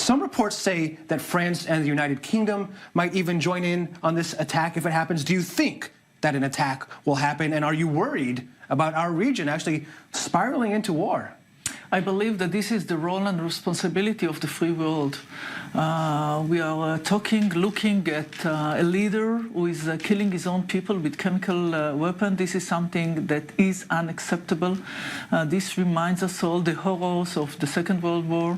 Some reports say that France and the United Kingdom might even join in on this attack if it happens. Do you think that an attack will happen, and are you worried about our region actually spiraling into war? I believe that this is the role and responsibility of the free world. We are looking at a leader who is killing his own people with chemical weapons. This is something that is unacceptable. This reminds us all the horrors of the Second World War.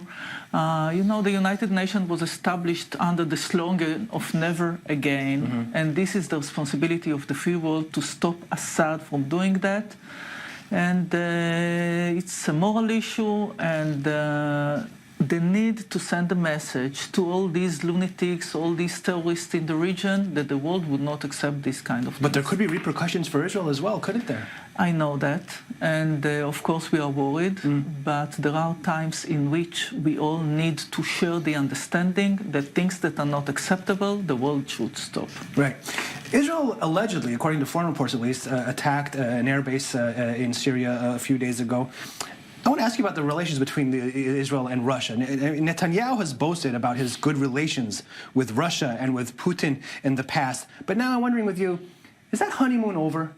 You know, the United Nations was established under the slogan of never again. And this is the responsibility of the free world to stop Assad from doing that. And it's a moral issue, and the need to send a message to all these lunatics, all these terrorists in the region, that the world would not accept this kind of thing. But there could be repercussions for Israel as well, couldn't there? I know that, and of course we are worried, but there are times in which we all need to share the understanding that things that are not acceptable, the world should stop. Right. Israel allegedly, according to foreign reports at least, attacked an airbase in Syria a few days ago. I want to ask you about the relations between Israel and Russia. Netanyahu has boasted about his good relations with Russia and with Putin in the past. But now I'm wondering with you, is that honeymoon over?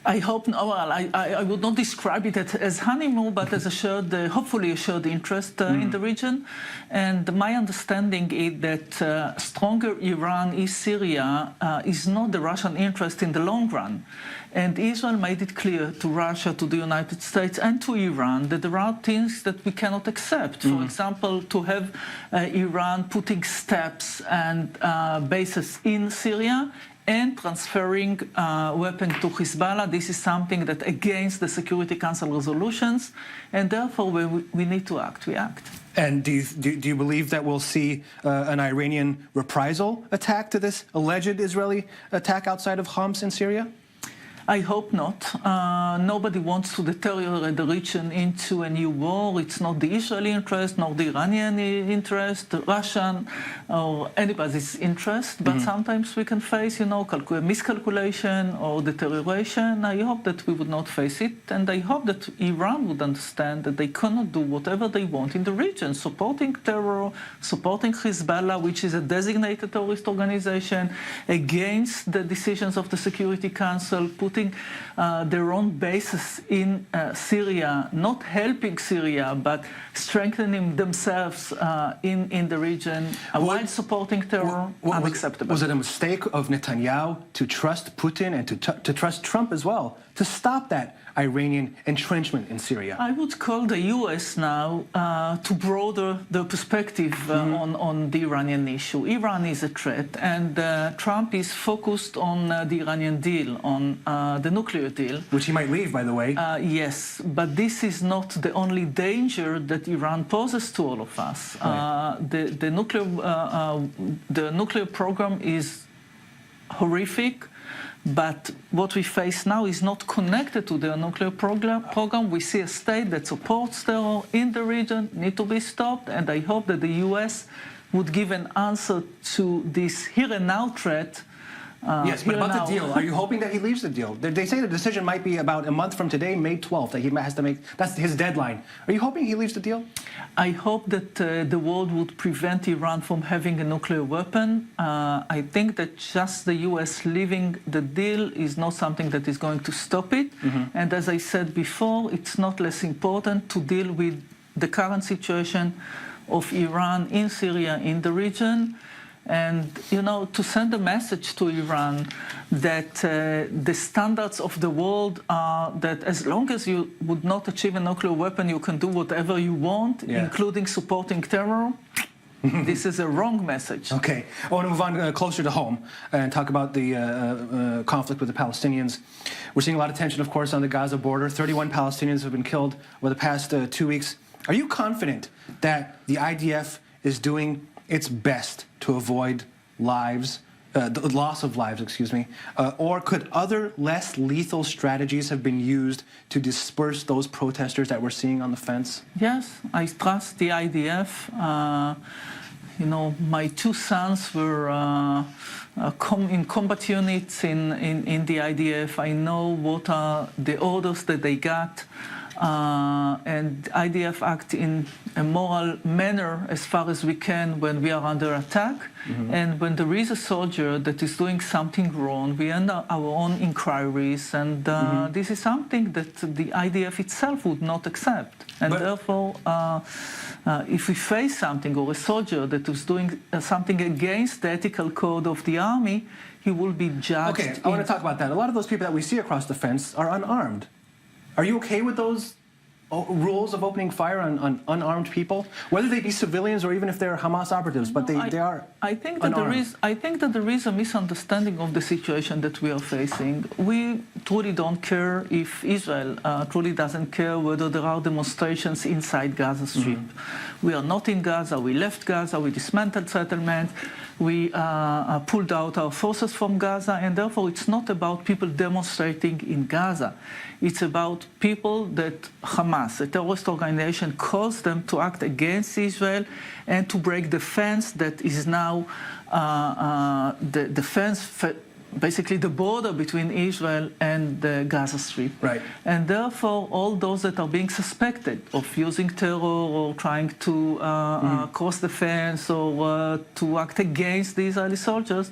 I hope no. Well, I would not describe it as honeymoon, but as a shared, hopefully a shared interest in the region. And my understanding is that stronger Iran in Syria is not the Russian interest in the long run. And Israel made it clear to Russia, to the United States, and to Iran that there are things that we cannot accept. For example, to have Iran putting steps and bases in Syria and transferring weapons to Hezbollah. This is something that against the Security Council resolutions, and therefore we need to act. We act. And do you believe that we'll see an Iranian reprisal attack to this alleged Israeli attack outside of Homs in Syria? I hope not. Nobody wants to deteriorate the region into a new war. It's not the Israeli interest, nor the Iranian interest, the Russian, or anybody's interest. But sometimes we can face, you know, miscalculation or deterioration. I hope that we would not face it. And I hope that Iran would understand that they cannot do whatever they want in the region, supporting terror, supporting Hezbollah, which is a designated terrorist organization, against the decisions of the Security Council, putting their own bases in Syria, not helping Syria, but strengthening themselves in the region, while supporting terror. Unacceptable. Was it a mistake of Netanyahu to trust Putin and to trust Trump as well, to stop that Iranian entrenchment in Syria? I would call the U.S. now to broaden the perspective on the Iranian issue. Iran is a threat, and Trump is focused on the Iranian deal, on the nuclear deal. Which he might leave, by the way. Yes, but this is not the only danger that Iran poses to all of us. Right. The nuclear program is horrific. But what we face now is not connected to the nuclear program. We see a state that supports terror in the region, need to be stopped, and I hope that the U.S. would give an answer to this here and now threat. Yes, but about the deal, are you hoping that he leaves the deal? They say the decision might be about a month from today, May 12th, that he has to make. That's his deadline. Are you hoping he leaves the deal? I hope that the world would prevent Iran from having a nuclear weapon. I think that just the U.S. leaving the deal is not something that is going to stop it. And as I said before, it's not less important to deal with the current situation of Iran in Syria, in the region. And, you know, to send a message to Iran that the standards of the world are that as long as you would not achieve a nuclear weapon, you can do whatever you want, including supporting terror. This is a wrong message. Okay. I want to move on closer to home and talk about the conflict with the Palestinians. We're seeing a lot of tension, of course, on the Gaza border. 31 Palestinians have been killed over the past 2 weeks. Are you confident that the IDF is doing its best to avoid the loss of lives, or could other less lethal strategies have been used to disperse those protesters that we're seeing on the fence? Yes, I trust the IDF. You know, my two sons were in combat units in the IDF. I know what are the orders that they got. and IDF act in a moral manner as far as we can when we are under attack. And when there is a soldier that is doing something wrong, we end our own inquiries, and this is something that the IDF itself would not accept. And therefore, if we face something, or a soldier that is doing something against the ethical code of the army, he will be judged. Okay, I want to talk about that. A lot of those people that we see across the fence are unarmed. Are you okay with those rules of opening fire on unarmed people, whether they be civilians or even if they're Hamas operatives? But they are. I think that there is a misunderstanding of the situation that we are facing. We truly don't care if Israel truly doesn't care whether there are demonstrations inside Gaza Strip. We are not in Gaza. We left Gaza. We dismantled settlements. We pulled out our forces from Gaza, and therefore it's not about people demonstrating in Gaza. It's about people that Hamas, a terrorist organization, caused them to act against Israel and to break the fence that is now the fence, basically the border between Israel and the Gaza Strip. Right. And therefore, all those that are being suspected of using terror or trying to cross the fence or to act against the Israeli soldiers,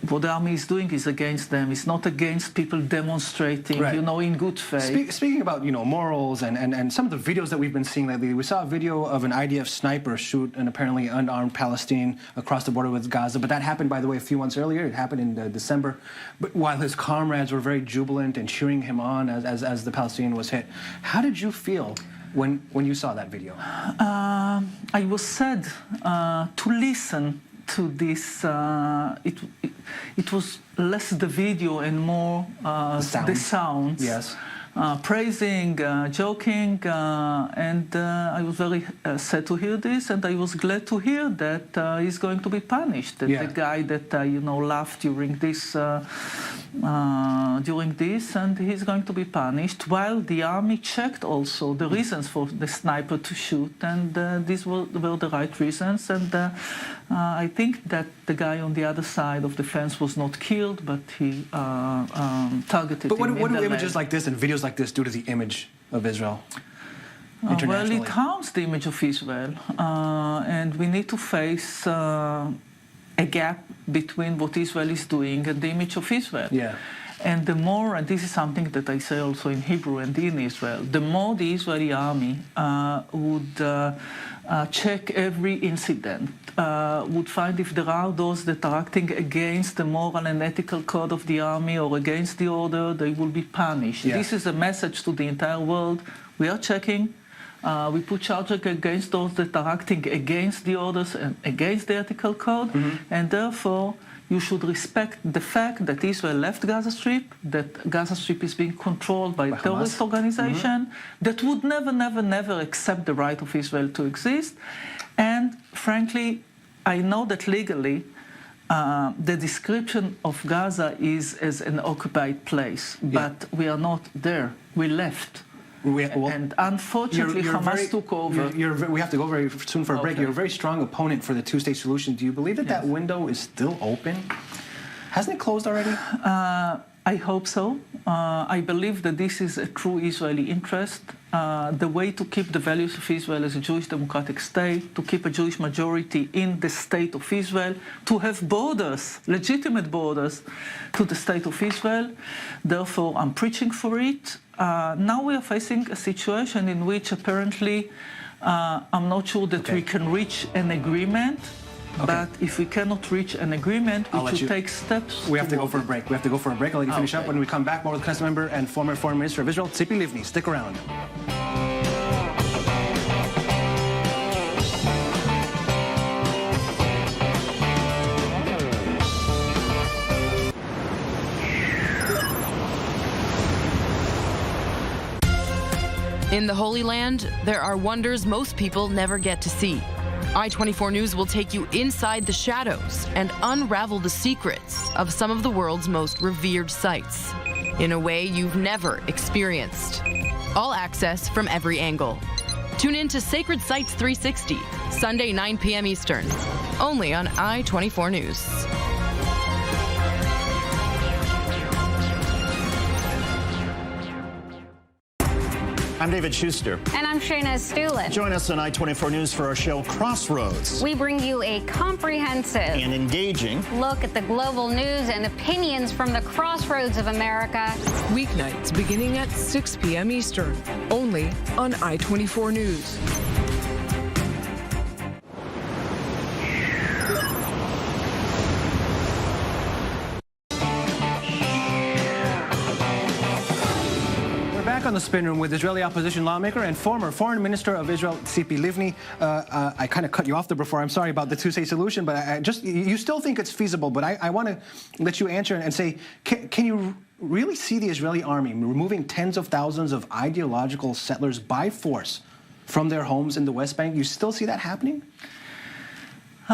what the army is doing is against them. It's not against people demonstrating, in good faith. Speaking about, morals and some of the videos that we've been seeing lately, we saw a video of an IDF sniper shoot an apparently unarmed Palestinian across the border with Gaza. But that happened, by the way, a few months earlier. It happened in December. But while his comrades were very jubilant and cheering him on as the Palestinian was hit, how did you feel when you saw that video? I was sad to listen to this. It was less the video and more the sounds. Yes. Praising, joking, and I was very sad to hear this, and I was glad to hear that he's going to be punished. That the guy that laughed during this, and he's going to be punished. While the army checked also the reasons for the sniper to shoot, and these were the right reasons. And I think that the guy on the other side of the fence was not killed, but he targeted. But what do images leg. like this and videos like this do to the image of Israel? Well, it harms the image of Israel, and we need to face a gap between what Israel is doing and the image of Israel. Yeah. And the more, and this is something that I say also in Hebrew and in Israel, the more the Israeli army would check every incident, would find if there are those that are acting against the moral and ethical code of the army or against the order, they will be punished. Yeah. This is a message to the entire world. We are checking. We put charges against those that are acting against the orders and against the ethical code, and therefore you should respect the fact that Israel left Gaza Strip, that Gaza Strip is being controlled by a terrorist organization that would never accept the right of Israel to exist. And frankly, I know that legally the description of Gaza is as an occupied place, but we are not there. We left. And unfortunately, Hamas took over. We have to go very soon for a break. You're a very strong opponent for the two-state solution. Do you believe that that window is still open? Hasn't it closed already? I hope so. I believe that this is a true Israeli interest. The way to keep the values of Israel as a Jewish democratic state, to keep a Jewish majority in the state of Israel, to have borders, legitimate borders, to the state of Israel. Therefore, I'm preaching for it. Now we are facing a situation in which apparently I'm not sure that we can reach an agreement. But if we cannot reach an agreement, we should take steps. We have to go for a break. I'll let you finish up. When we come back, more with Knesset member and former Foreign Minister of Israel, Tzipi Livni. Stick around. In the Holy Land, there are wonders most people never get to see. i24NEWS will take you inside the shadows and unravel the secrets of some of the world's most revered sites in a way you've never experienced. All access from every angle. Tune in to Sacred Sites 360, Sunday 9 p.m. Eastern, only on i24NEWS. I'm David Schuster. And I'm Shayna Stulin. Join us on i24 News for our show Crossroads. We bring you a comprehensive and engaging look at the global news and opinions from the crossroads of America. Weeknights beginning at 6 p.m. Eastern, only on i24 News. On the spin room with Israeli opposition lawmaker and former foreign minister of Israel, Tzipi Livni. I kind of cut you off there before. I'm sorry about the two-state solution, but you still think it's feasible. But I want to let you answer and say, can you really see the Israeli army removing tens of thousands of ideological settlers by force from their homes in the West Bank? You still see that happening?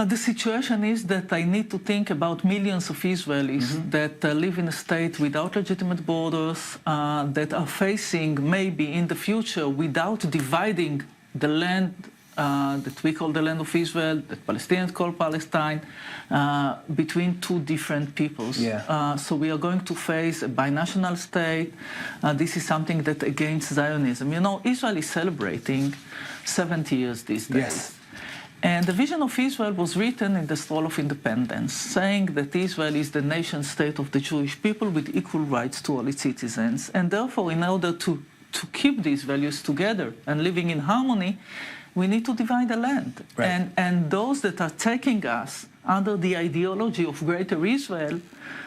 The situation is that I need to think about millions of Israelis that live in a state without legitimate borders, that are facing maybe in the future, without dividing the land that we call the land of Israel, that Palestinians call Palestine, between two different peoples. Yeah. So we are going to face a binational state. This is something that against Zionism. You know, Israel is celebrating 70 years these days. Yes. And the vision of Israel was written in the Scroll of Independence, saying that Israel is the nation state of the Jewish people with equal rights to all its citizens. And therefore, in order to keep these values together and living in harmony, we need to divide the land. Right. And those that are taking us under the ideology of Greater Israel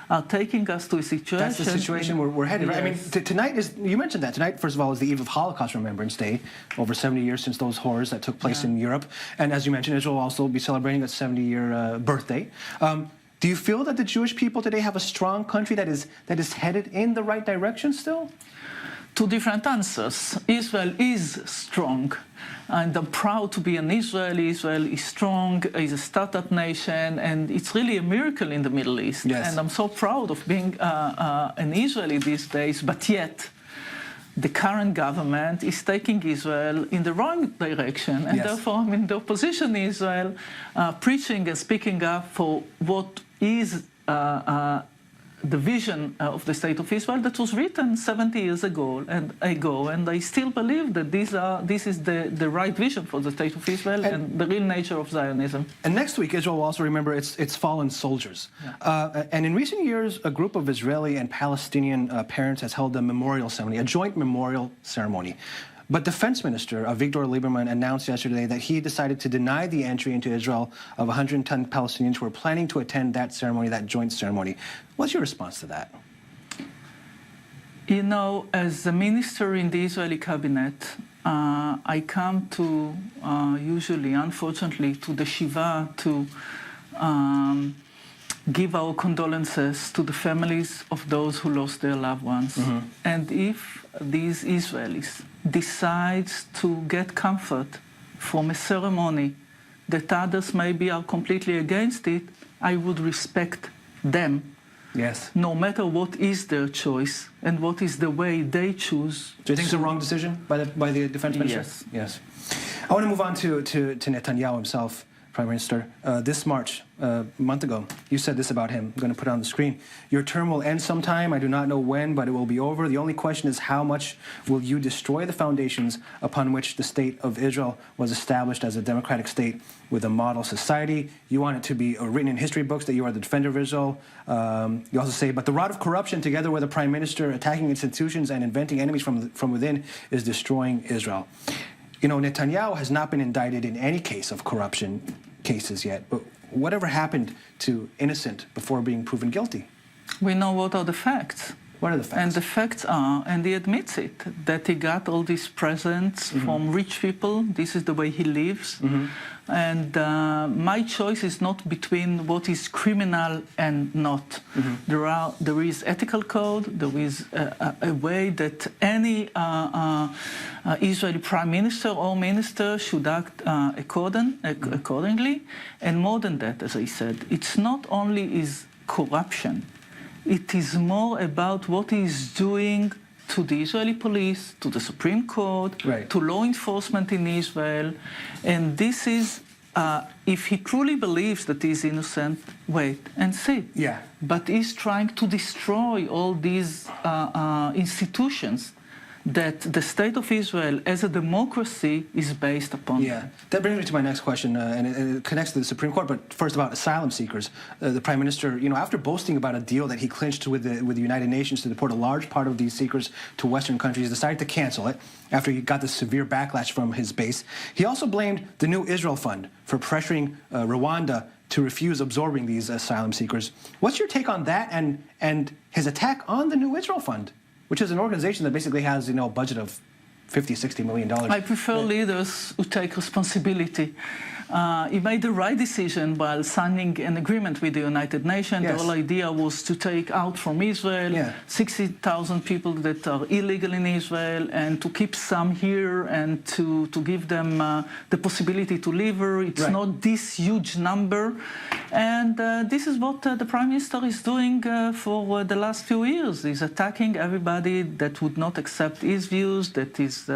are taking us to a situation... That's the situation we're headed, right? Yes. I mean, tonight is, you mentioned that. Tonight, first of all, is the eve of Holocaust Remembrance Day, over 70 years since those horrors that took place in Europe. And as you mentioned, Israel will also be celebrating its 70-year birthday. Do you feel that the Jewish people today have a strong country that is headed in the right direction still? Two different answers. Israel is strong, and I'm proud to be an Israeli. Israel is strong, is a startup nation, and it's really a miracle in the Middle East. Yes. And I'm so proud of being an Israeli these days, but yet the current government is taking Israel in the wrong direction, and therefore I'm in the opposition in Israel, preaching and speaking up for what is the vision of the State of Israel that was written 70 years ago, and I still believe that this is the right vision for the State of Israel and the real nature of Zionism. And next week, Israel will also remember its fallen soldiers. Yeah. And in recent years, a group of Israeli and Palestinian parents has held a memorial ceremony, a joint memorial ceremony. But Defense Minister Avigdor Lieberman announced yesterday that he decided to deny the entry into Israel of 110 Palestinians who were planning to attend that ceremony, that joint ceremony. What's your response to that? You know, as a minister in the Israeli cabinet, I come to, usually, unfortunately, to the Shiva to give our condolences to the families of those who lost their loved ones. And if these Israelis decides to get comfort from a ceremony that others maybe are completely against it, I would respect them. Yes. No matter what is their choice and what is the way they choose. Do you think it's a wrong decision by the Defense Minister? Yes. Yes. I want to move on to Netanyahu himself, Prime Minister. This March, a month ago, you said this about him. I'm going to put it on the screen. Your term will end sometime. I do not know when, but it will be over. The only question is how much will you destroy the foundations upon which the state of Israel was established as a democratic state with a model society. You want it to be written in history books that you are the defender of Israel. You also say, but the rot of corruption, together with the Prime Minister attacking institutions and inventing enemies from within, is destroying Israel. You know, Netanyahu has not been indicted in any case of corruption cases yet, but whatever happened to innocent before being proven guilty? We know what are the facts. What are the facts? And the facts are, and he admits it, that he got all these presents from rich people. This is the way he lives. And my choice is not between what is criminal and not. There is ethical code. There is a way that any Israeli prime minister or minister should act accordingly. And more than that, as I said, it's not only is corruption. It is more about what he is doing to the Israeli police, to the Supreme Court, to law enforcement in Israel. And this is, if he truly believes that he is innocent, wait and see. But he's trying to destroy all these institutions that the state of Israel as a democracy is based upon. Yeah, that brings me to my next question, and it connects to the Supreme Court, but first about asylum seekers. The Prime Minister, after boasting about a deal that he clinched with the United Nations to deport a large part of these seekers to Western countries, decided to cancel it after he got this severe backlash from his base. He also blamed the New Israel Fund for pressuring Rwanda to refuse absorbing these asylum seekers. What's your take on that and his attack on the New Israel Fund, which is an organization that basically has, a budget of $50–60 million? I prefer leaders who take responsibility. He made the right decision while signing an agreement with the United Nations. Yes. The whole idea was to take out from Israel 60,000 people that are illegal in Israel and to keep some here and to give them the possibility to live here. It's not this huge number. And this is what the Prime Minister is doing for the last few years. He's attacking everybody that would not accept his views, that is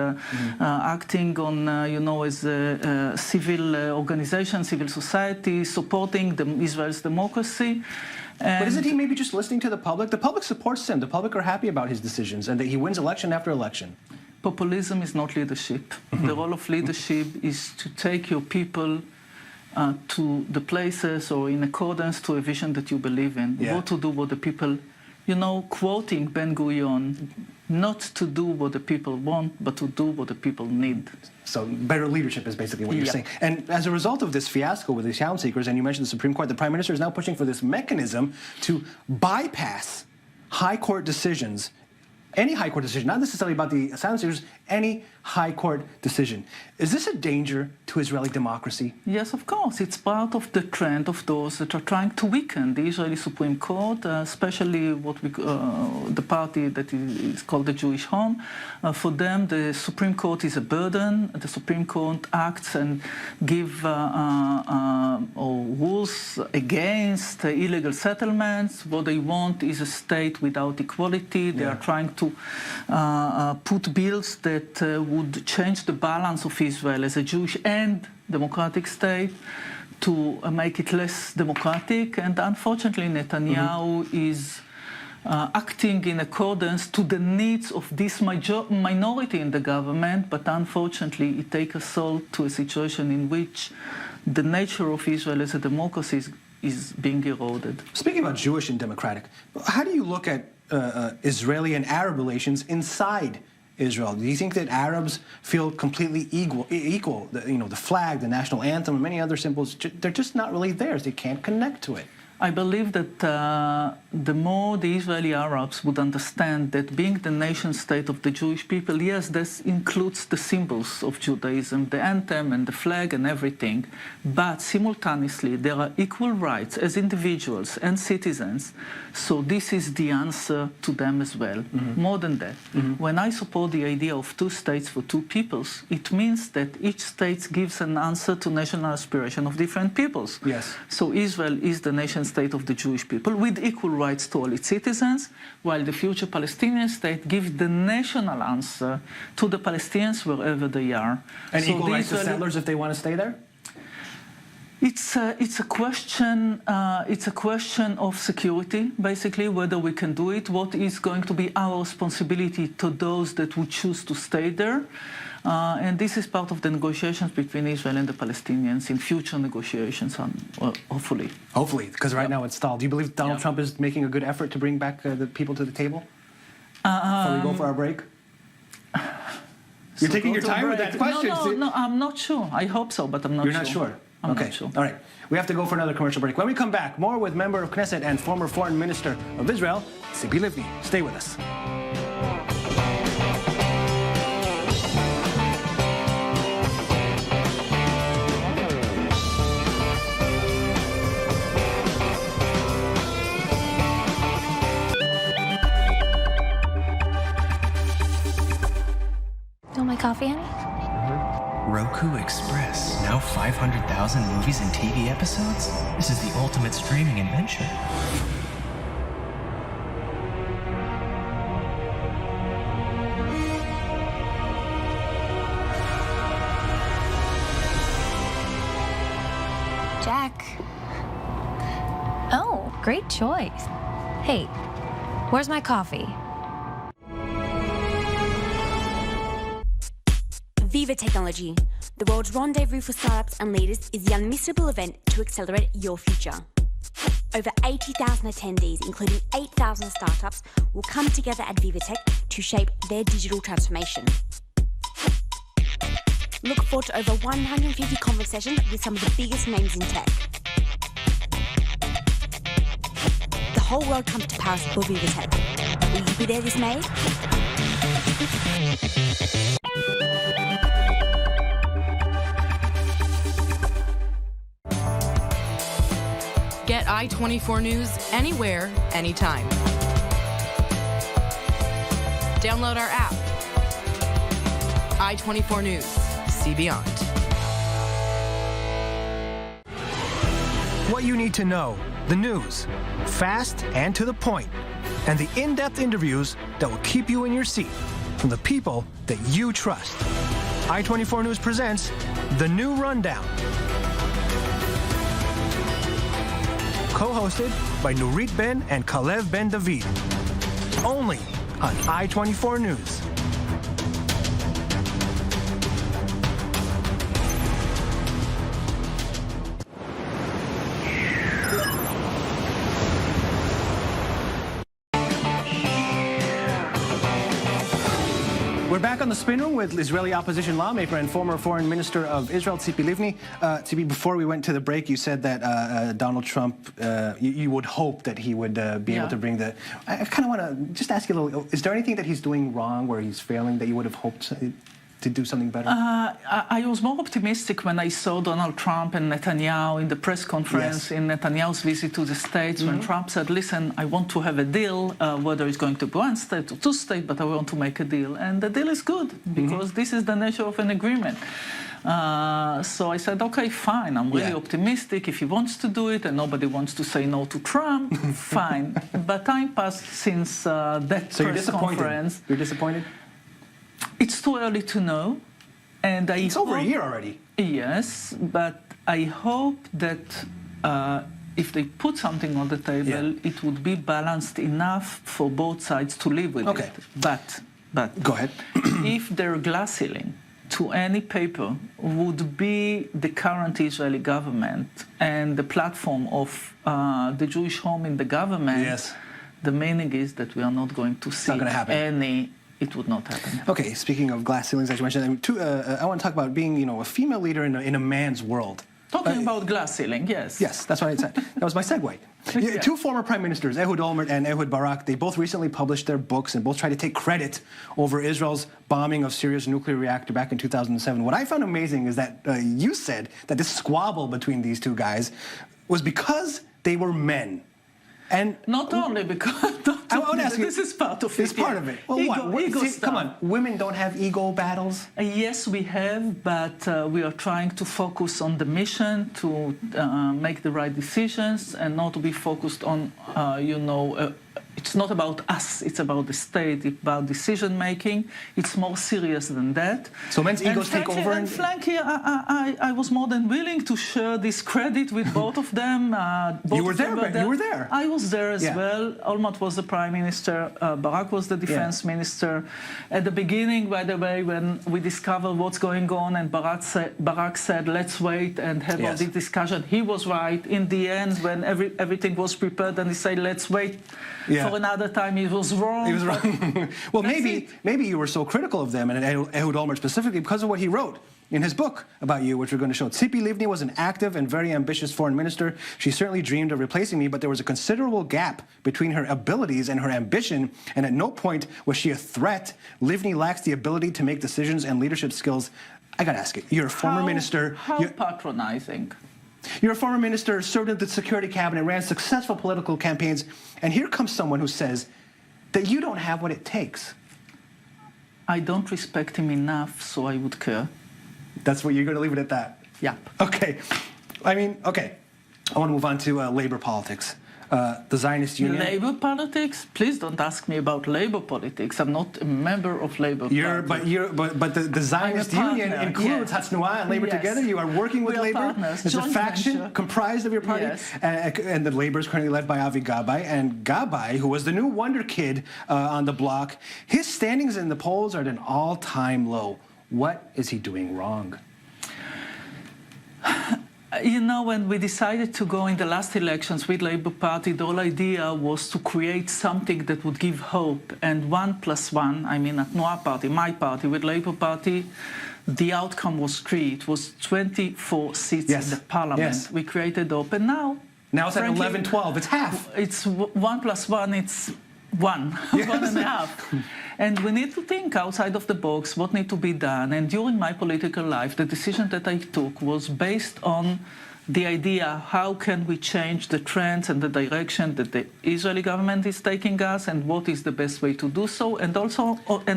acting on, as a civil organization, civil society, supporting Israel's democracy. But isn't he maybe just listening to the public? The public supports him. The public are happy about his decisions and that he wins election after election. Populism is not leadership. The role of leadership is to take your people to the places or in accordance to a vision that you believe in. What to do what the people, quoting Ben Gurion, not to do what the people want, but to do what the people need. So better leadership is basically what you're saying. And as a result of this fiasco with the asylum seekers, and you mentioned the Supreme Court, the Prime Minister is now pushing for this mechanism to bypass high court decisions, any high court decision, not necessarily about the asylum seekers, any high court decision. Is this a danger to Israeli democracy? Yes, of course. It's part of the trend of those that are trying to weaken the Israeli Supreme Court, especially the party that is called the Jewish Home. For them, the Supreme Court is a burden. The Supreme Court acts and give rules against illegal settlements. What they want is a state without equality. They are trying to put bills that would change the balance of Israel as a Jewish and democratic state to make it less democratic. And unfortunately, Netanyahu is acting in accordance to the needs of this minority in the government, but unfortunately, it takes us all to a situation in which the nature of Israel as a democracy is being eroded. Speaking about Jewish and democratic, how do you look at Israeli and Arab relations inside Israel? Do you think that Arabs feel completely equal? The flag, the national anthem, and many other symbols, they're just not really theirs. They can't connect to it. I believe that the more the Israeli Arabs would understand that being the nation state of the Jewish people, yes, this includes the symbols of Judaism, the anthem and the flag and everything, but simultaneously there are equal rights as individuals and citizens, so this is the answer to them as well. More than that, when I support the idea of two states for two peoples, it means that each state gives an answer to national aspiration of different peoples. Yes. So Israel is the nation state of the Jewish people with equal rights to all its citizens, while the future Palestinian state gives the national answer to the Palestinians wherever they are. And so equal rights to settlers if they want to stay there? It's a question of security, basically, whether we can do it, what is going to be our responsibility to those that would choose to stay there. And this is part of the negotiations between Israel and the Palestinians in future negotiations, hopefully. Hopefully, because right now it's stalled. Do you believe Donald Trump is making a good effort to bring back the people to the table? Before we go for our break? You're taking your time with that question. No, I'm not sure. I hope so, but I'm not sure. You're not sure? I'm okay. not sure. All right. We have to go for another commercial break. When we come back, more with member of Knesset and former foreign minister of Israel, Tzipi Livni. Stay with us. My coffee, honey? Roku Express. Now 500,000 movies and TV episodes? This is the ultimate streaming adventure. Jack. Oh, great choice. Hey, where's my coffee? Viva Technology, the world's rendezvous for startups and leaders, is the unmissable event to accelerate your future. Over 80,000 attendees, including 8,000 startups, will come together at VivaTech to shape their digital transformation. Look forward to over 150 conference sessions with some of the biggest names in tech. The whole world comes to Paris for VivaTech. Will you be there this May? Get i24 News anywhere, anytime. Download our app. i24 News. See beyond. What you need to know, the news, fast and to the point, and the in-depth interviews that will keep you in your seat from the people that you trust. i24 News presents The New Rundown. Co-hosted by Nurit Ben and Kalev Ben David. Only on i24 News. We're back on the spin room with Israeli opposition lawmaker and former foreign minister of Israel, Tzipi Livni. Tzipi, before we went to the break, you said that Donald Trump, you would hope that he would be able to bring the... I kind of want to just ask you a little, is there anything that he's doing wrong, where he's failing, that you would have hoped to do something better? I was more optimistic when I saw Donald Trump and Netanyahu in the press conference in Netanyahu's visit to the States, when Trump said, listen, I want to have a deal, whether it's going to be one state or two states, but I want to make a deal. And the deal is good, because this is the nature of an agreement. So I said, okay, fine, I'm really optimistic. If he wants to do it and nobody wants to say no to Trump, fine. But time passed since that press conference. You're disappointed? It's too early to know, and it's over a year already. Yes, but I hope that if they put something on the table, it would be balanced enough for both sides to live with it. But go ahead. If their glass ceiling to any paper would be the current Israeli government and the platform of the Jewish home in the government, the meaning is that we are not going to see any. It would not happen. Okay, speaking of glass ceilings, as you mentioned, I want to talk about being, a female leader in a man's world. Talking about glass ceiling, yes. Yes, that's what I said. That was my segue. Two former prime ministers, Ehud Olmert and Ehud Barak, they both recently published their books and both tried to take credit over Israel's bombing of Syria's nuclear reactor back in 2007. What I found amazing is that you said that this squabble between these two guys was because they were men. And not only because I want to ask you, this is part of it. It's part of it. Well, come on, women don't have ego battles? Yes, we have, but we are trying to focus on the mission, to make the right decisions, and not to be focused on, it's not about us, it's about the state, it's about decision-making. It's more serious than that. So men's egos take over? And frankly, I was more than willing to share this credit with both of them. You were there, but you were there. I was there as well. Olmert was the prime minister, Barak was the defense minister. At the beginning, by the way, when we discovered what's going on, and Barak said, let's wait and have all this discussion, he was right. In the end, when everything was prepared, and he said, let's wait for another time, he was wrong. He was wrong. Well, maybe you were so critical of them, and Ehud Olmert specifically, because of what he wrote in his book about you, which we're going to show. Tzipi Livni was an active and very ambitious foreign minister. She certainly dreamed of replacing me, but there was a considerable gap between her abilities and her ambition, and at no point was she a threat. Livni lacks the ability to make decisions and leadership skills. I got to ask you, you're a former minister. How patronizing. You're a former minister, served in the security cabinet, ran successful political campaigns, and here comes someone who says that you don't have what it takes. I don't respect him enough, so I would care. That's what you're going to leave it at that? Yeah. Okay. I want to move on to labor politics. The Zionist Union. Labor politics? Please don't ask me about labor politics. I'm not a member of labor politics. But the Zionist Union includes Hatznua and Labor together. You are working with labor. Partners. It's a faction comprised of your party. And the labor is currently led by Avi Gabay. And Gabay, who was the new wonder kid on the block, his standings in the polls are at an all-time low. What is he doing wrong? You know, when we decided to go in the last elections with Labour Party, the whole idea was to create something that would give hope. And 1 + 1, I mean, at our party, my party, with Labour Party, the outcome was 3. It was 24 seats in the parliament. Yes. We created hope. And now It's like 11, 12. It's half. It's 1 + 1, it's 1, Yes. 1.5. And we need to think outside of the box, what needs to be done. And during my political life, the decision that I took was based on the idea, how can we change the trends and the direction that the Israeli government is taking us, and what is the best way to do so. And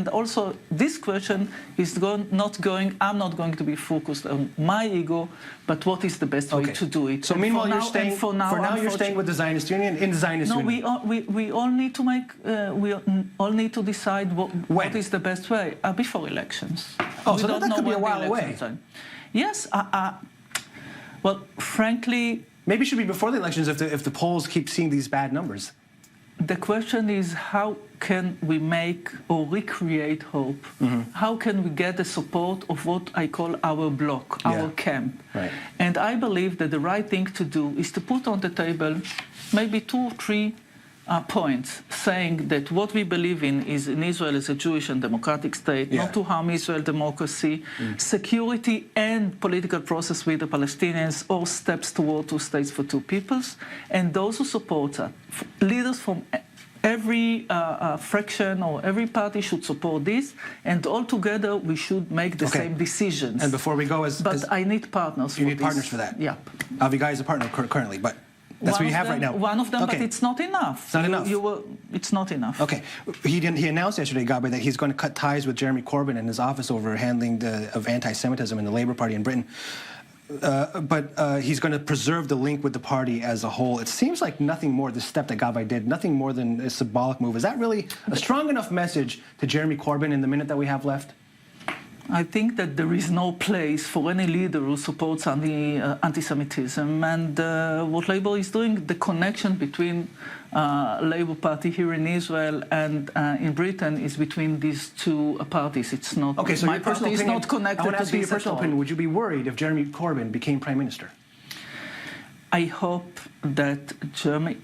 also this question is I'm not going to be focused on my ego, but what is the best way to do it. So and meanwhile, for now, you're staying with the Zionist Union, in the Zionist Union. No, we all need to decide what is the best way before elections. Oh, so that could be a while away. Yes. Well, frankly, maybe it should be before the elections if the polls keep seeing these bad numbers. The question is, how can we make or recreate hope? How can we get the support of what I call our bloc, our camp? Right. And I believe that the right thing to do is to put on the table maybe 2 or 3 points, saying that what we believe in Israel is a Jewish and democratic state, not to harm Israel democracy, security and political process with the Palestinians, or steps toward 2 states for 2 peoples. And those who support that, leaders from every fraction or every party should support this, and all together we should make the same decisions. And before we go, I need partners. You need partners for that. Yeah. Avigai is a partner currently, but that's what you have right now. One of them, but it's not enough. It's not enough. It's not enough. Okay. He announced yesterday, Gabi, that he's going to cut ties with Jeremy Corbyn and his office over handling of anti-Semitism in the Labour Party in Britain. But he's going to preserve the link with the party as a whole. It seems like nothing more, the step that Gabi did, nothing more than a symbolic move. Is that really a strong enough message to Jeremy Corbyn in the minute that we have left? I think that there is no place for any leader who supports anti-Semitism, and what Labour is doing, the connection between Labour Party here in Israel and in Britain is between these 2 parties. It's not. Okay, so my your personal party opinion, is not connected I want to ask you this your personal opinion. Would you be worried if Jeremy Corbyn became Prime Minister? I hope that Jeremy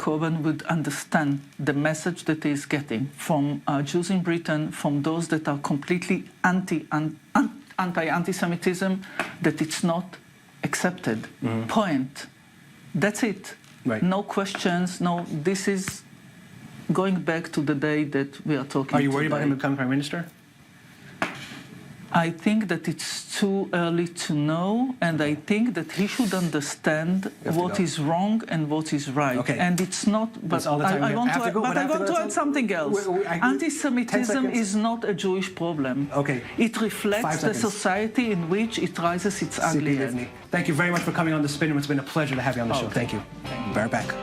Corbyn would understand the message that he's getting from Jews in Britain, from those that are completely anti-Semitism, that it's not accepted. Point. That's it. Right. No questions. No. This is going back to the day that we are talking. Are you worried about him becoming Prime Minister? I think that it's too early to know, and I think that he should understand what is wrong and what is right. Okay. And it's not. But I want to add something else. Anti-Semitism is not a Jewish problem. Okay. It reflects the society in which it rises its ugly head. Thank you very much for coming on The Spin. It's been a pleasure to have you on the show. Thank you. Be right back.